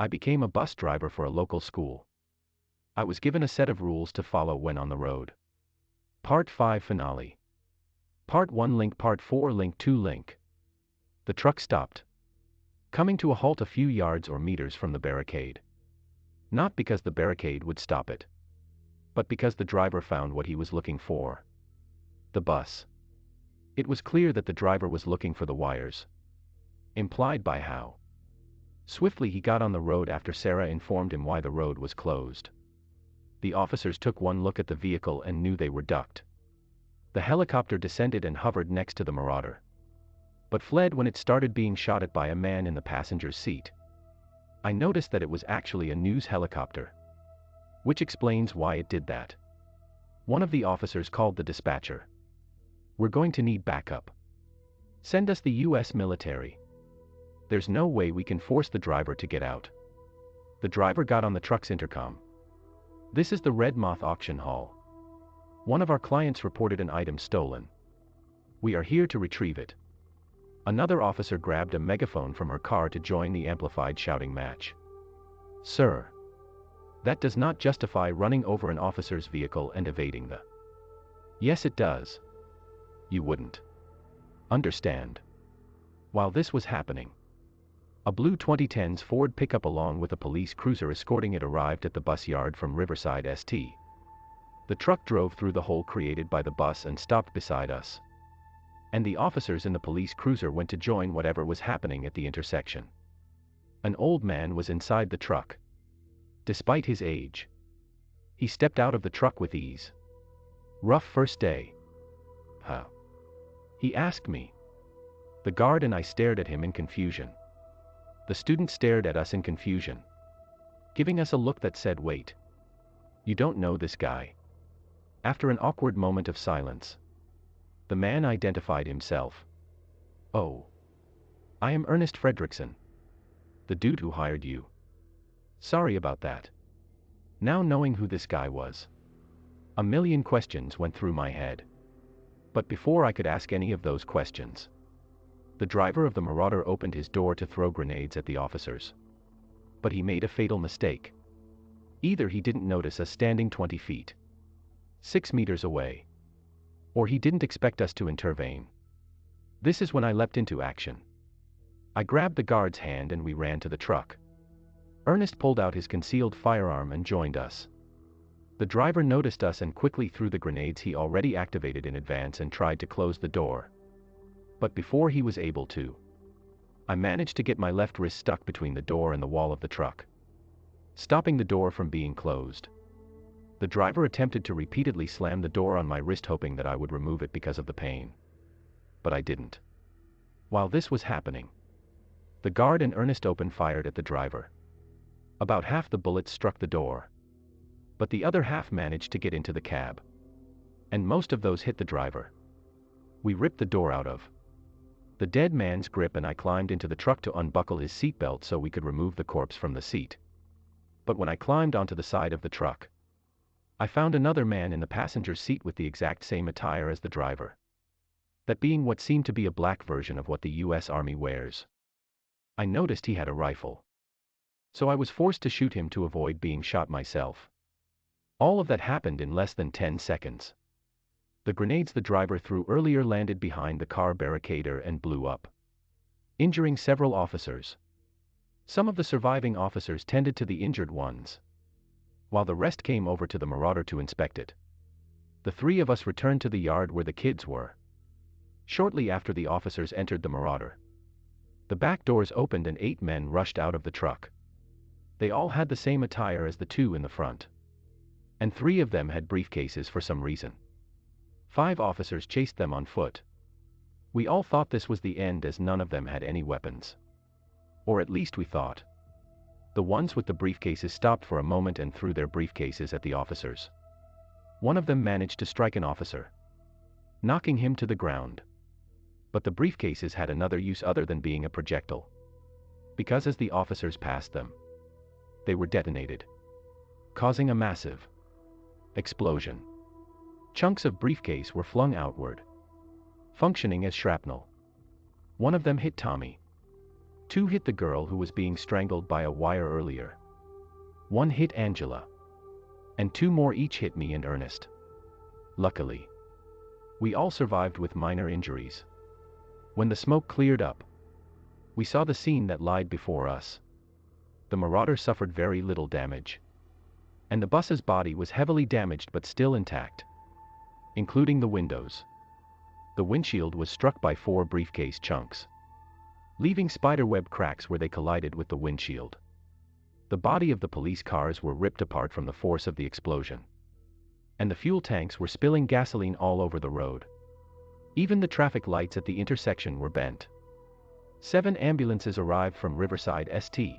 I became a bus driver for a local school. I was given a set of rules to follow when on the road. Part 5 Finale. Part 1 Link. Part 4 Link 2 Link. The truck stopped, coming to a halt a few yards or meters from the barricade. Not because the barricade would stop it, but because the driver found what he was looking for. The bus. It was clear that the driver was looking for the wires. Implied by how swiftly he got on the road after Sarah informed him why the road was closed. The officers took one look at the vehicle and knew they were ducked. The helicopter descended and hovered next to the Marauder, but fled when it started being shot at by a man in the passenger's seat. I noticed that it was actually a news helicopter, which explains why it did that. One of the officers called the dispatcher. "We're going to need backup. Send us the US military. There's no way we can force the driver to get out." The driver got on the truck's intercom. "This is the Red Moth auction hall. One of our clients reported an item stolen. We are here to retrieve it." Another officer grabbed a megaphone from her car to join the amplified shouting match. "Sir, that does not justify running over an officer's vehicle and evading the—" "Yes, it does. You wouldn't understand." While this was happening, a blue 2010s Ford pickup along with a police cruiser escorting it arrived at the bus yard from Riverside St. The truck drove through the hole created by the bus and stopped beside us. And the officers in the police cruiser went to join whatever was happening at the intersection. An old man was inside the truck. Despite his age, he stepped out of the truck with ease. "Rough first day, huh?" he asked me. The guard and I stared at him in confusion. The student stared at us in confusion, giving us a look that said, "Wait. You don't know this guy?" After an awkward moment of silence, the man identified himself. "Oh. I am Ernest Fredrickson. The dude who hired you. Sorry about that." Now knowing who this guy was, a million questions went through my head. But before I could ask any of those questions, the driver of the Marauder opened his door to throw grenades at the officers. But he made a fatal mistake. Either he didn't notice us standing 20 feet, 6 meters away, or he didn't expect us to intervene. This is when I leapt into action. I grabbed the guard's hand and we ran to the truck. Ernest pulled out his concealed firearm and joined us. The driver noticed us and quickly threw the grenades he already activated in advance and tried to close the door. But before he was able to, I managed to get my left wrist stuck between the door and the wall of the truck, stopping the door from being closed. The driver attempted to repeatedly slam the door on my wrist, hoping that I would remove it because of the pain. But I didn't. While this was happening, the guard and Ernest open fired at the driver. About half the bullets struck the door, but the other half managed to get into the cab, and most of those hit the driver. We ripped the door out of the dead man's grip and I climbed into the truck to unbuckle his seatbelt so we could remove the corpse from the seat. But when I climbed onto the side of the truck, I found another man in the passenger seat with the exact same attire as the driver. That being what seemed to be a black version of what the US Army wears. I noticed he had a rifle, so I was forced to shoot him to avoid being shot myself. All of that happened in less than 10 seconds. The grenades the driver threw earlier landed behind the car barricader and blew up, injuring several officers. Some of the surviving officers tended to the injured ones, while the rest came over to the Marauder to inspect it. The three of us returned to the yard where the kids were. Shortly after the officers entered the Marauder, the back doors opened and 8 men rushed out of the truck. They all had the same attire as the 2 in the front, and 3 of them had briefcases for some reason. 5 officers chased them on foot. We all thought this was the end as none of them had any weapons. Or at least we thought. The ones with the briefcases stopped for a moment and threw their briefcases at the officers. One of them managed to strike an officer, knocking him to the ground. But the briefcases had another use other than being a projectile, because as the officers passed them, they were detonated, causing a massive explosion. Chunks of briefcase were flung outward, functioning as shrapnel. One of them hit Tommy. 2 hit the girl who was being strangled by a wire earlier. 1 hit Angela. And 2 more each hit me and Ernest. Luckily, we all survived with minor injuries. When the smoke cleared up, we saw the scene that lied before us. The marauder suffered very little damage. And the bus's body was heavily damaged but still intact, including the windows. The windshield was struck by 4 briefcase chunks, leaving spiderweb cracks where they collided with the windshield. The body of the police cars were ripped apart from the force of the explosion. And the fuel tanks were spilling gasoline all over the road. Even the traffic lights at the intersection were bent. 7 ambulances arrived from Riverside ST,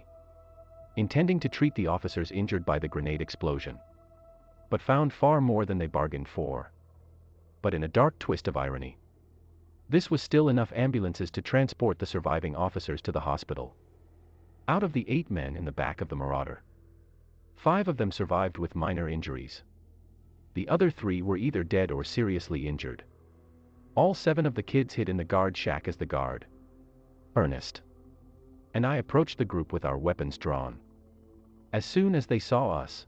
intending to treat the officers injured by the grenade explosion, but found far more than they bargained for. But in a dark twist of irony, this was still enough ambulances to transport the surviving officers to the hospital. Out of the 8 men in the back of the Marauder, 5 of them survived with minor injuries. The other 3 were either dead or seriously injured. All 7 of the kids hid in the guard shack as the guard, Ernest, and I approached the group with our weapons drawn. As soon as they saw us,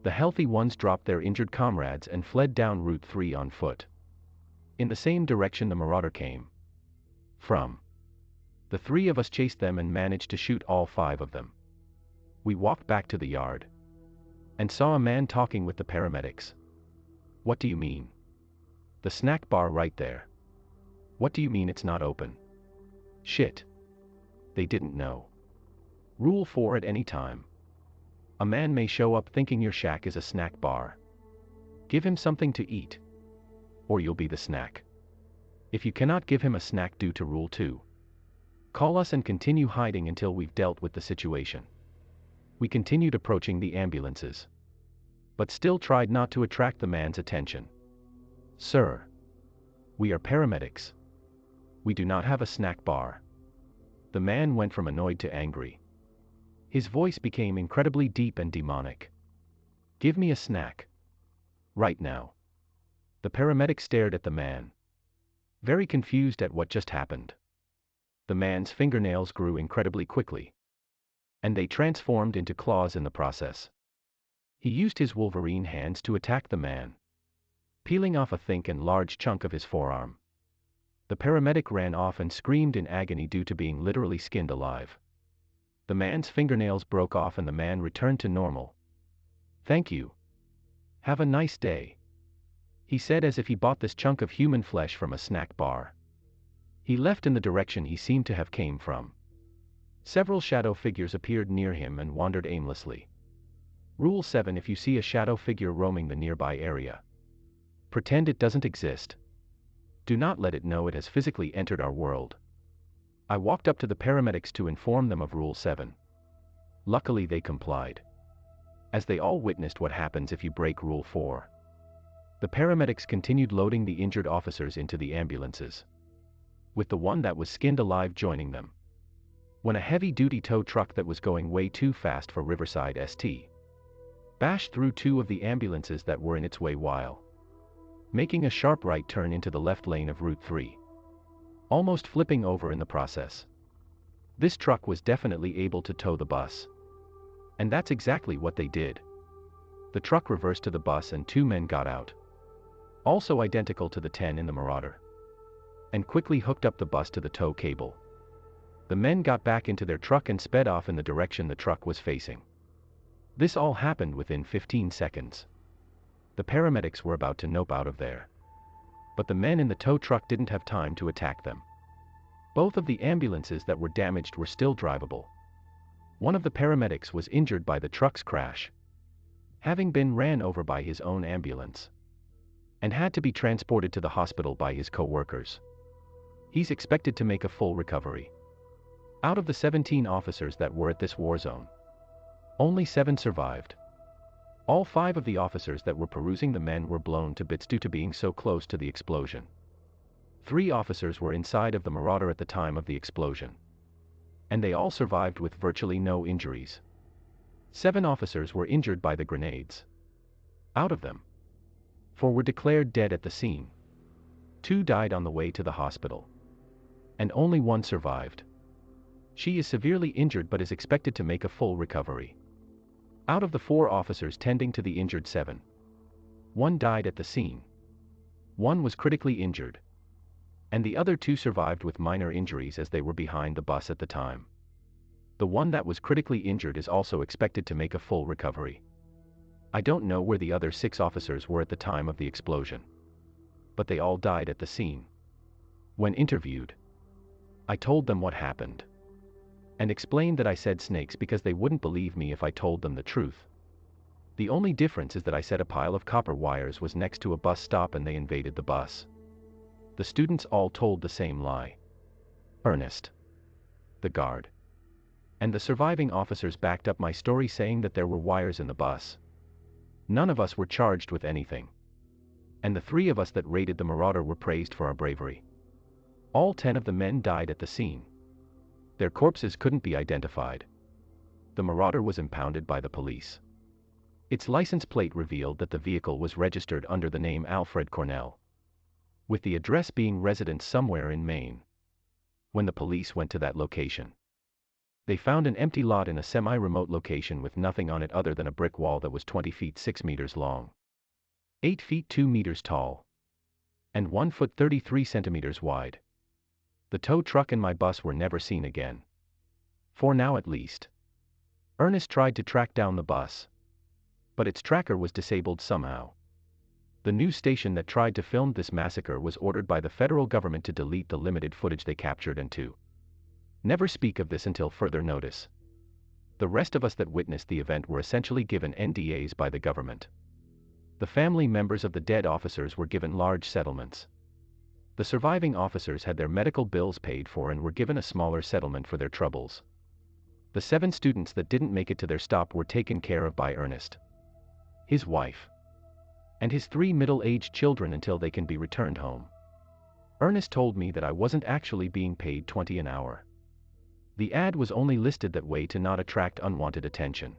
the healthy ones dropped their injured comrades and fled down Route 3 on foot, in the same direction the Marauder came from. The 3 of us chased them and managed to shoot all 5 of them. We walked back to the yard and saw a man talking with the paramedics. "What do you mean? The snack bar right there. What do you mean it's not open?" Shit. They didn't know. Rule 4 at any time. A man may show up thinking your shack is a snack bar. Give him something to eat, or you'll be the snack. If you cannot give him a snack due to Rule 2, call us and continue hiding until we've dealt with the situation. We continued approaching the ambulances, but still tried not to attract the man's attention. "Sir, we are paramedics. We do not have a snack bar." The man went from annoyed to angry. His voice became incredibly deep and demonic. "Give me a snack. Right now." The paramedic stared at the man, very confused at what just happened. The man's fingernails grew incredibly quickly, and they transformed into claws in the process. He used his Wolverine hands to attack the man, peeling off a thick and large chunk of his forearm. The paramedic ran off and screamed in agony due to being literally skinned alive. The man's fingernails broke off and the man returned to normal. "Thank you. Have a nice day," he said as if he bought this chunk of human flesh from a snack bar. He left in the direction he seemed to have came from. Several shadow figures appeared near him and wandered aimlessly. Rule 7: if you see a shadow figure roaming the nearby area, pretend it doesn't exist. Do not let it know it has physically entered our world. I walked up to the paramedics to inform them of Rule 7. Luckily they complied, as they all witnessed what happens if you break Rule 4. The paramedics continued loading the injured officers into the ambulances, with the one that was skinned alive joining them, when a heavy-duty tow truck that was going way too fast for Riverside ST bashed through 2 of the ambulances that were in its way while making a sharp right turn into the left lane of Route 3, almost flipping over in the process. This truck was definitely able to tow the bus, and that's exactly what they did. The truck reversed to the bus and 2 men got out, also identical to the 10 in the Marauder, and quickly hooked up the bus to the tow cable. The men got back into their truck and sped off in the direction the truck was facing. This all happened within 15 seconds. The paramedics were about to nope out of there, but the men in the tow truck didn't have time to attack them. Both of the ambulances that were damaged were still drivable. One of the paramedics was injured by the truck's crash, having been ran over by his own ambulance, and had to be transported to the hospital by his co-workers. He's expected to make a full recovery. Out of the 17 officers that were at this war zone, only 7 survived. All 5 of the officers that were perusing the men were blown to bits due to being so close to the explosion. 3 officers were inside of the Marauder at the time of the explosion, and they all survived with virtually no injuries. 7 officers were injured by the grenades. Out of them, 4 were declared dead at the scene. 2 died on the way to the hospital, and only 1 survived. She is severely injured but is expected to make a full recovery. Out of the 4 officers tending to the injured 7, 1 died at the scene. 1 was critically injured. And the other 2 survived with minor injuries as they were behind the bus at the time. The one that was critically injured is also expected to make a full recovery. I don't know where the other 6 officers were at the time of the explosion. But they all died at the scene. When interviewed, I told them what happened. And explained that I said snakes because they wouldn't believe me if I told them the truth. The only difference is that I said a pile of copper wires was next to a bus stop and they invaded the bus. The students all told the same lie. Ernest, the guard, and the surviving officers backed up my story saying that there were wires in the bus. None of us were charged with anything. And the 3 of us that raided the Marauder were praised for our bravery. All 10 of the men died at the scene. Their corpses couldn't be identified. The Marauder was impounded by the police. Its license plate revealed that the vehicle was registered under the name Alfred Cornell, with the address being residence somewhere in Maine. When the police went to that location, they found an empty lot in a semi-remote location with nothing on it other than a brick wall that was 20 feet 6 meters long, 8 feet 2 meters tall, and 1 foot 33 centimeters wide. The tow truck and my bus were never seen again. For now at least. Ernest tried to track down the bus, but its tracker was disabled somehow. The news station that tried to film this massacre was ordered by the federal government to delete the limited footage they captured and to never speak of this until further notice. The rest of us that witnessed the event were essentially given NDAs by the government. The family members of the dead officers were given large settlements. The surviving officers had their medical bills paid for and were given a smaller settlement for their troubles. The 7 students that didn't make it to their stop were taken care of by Ernest, his wife, and his 3 middle-aged children until they can be returned home. Ernest told me that I wasn't actually being paid $20 an hour. The ad was only listed that way to not attract unwanted attention.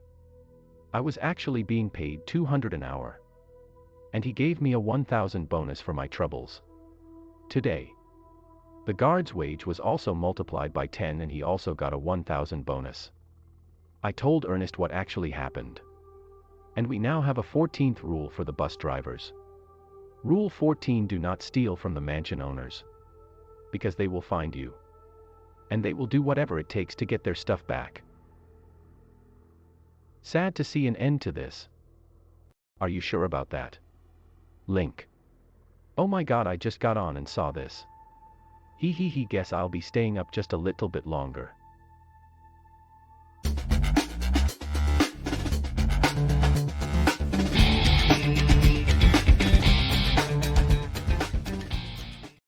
I was actually being paid $200 an hour. And he gave me a $1,000 bonus for my troubles. Today, the guard's wage was also multiplied by 10 and he also got a $1,000 bonus. I told Ernest what actually happened. And we now have a 14th rule for the bus drivers. Rule 14: do not steal from the mansion owners. Because they will find you. And they will do whatever it takes to get their stuff back. Sad to see an end to this. Are you sure about that? Link. Oh my god, I just got on and saw this. Guess I'll be staying up just a little bit longer.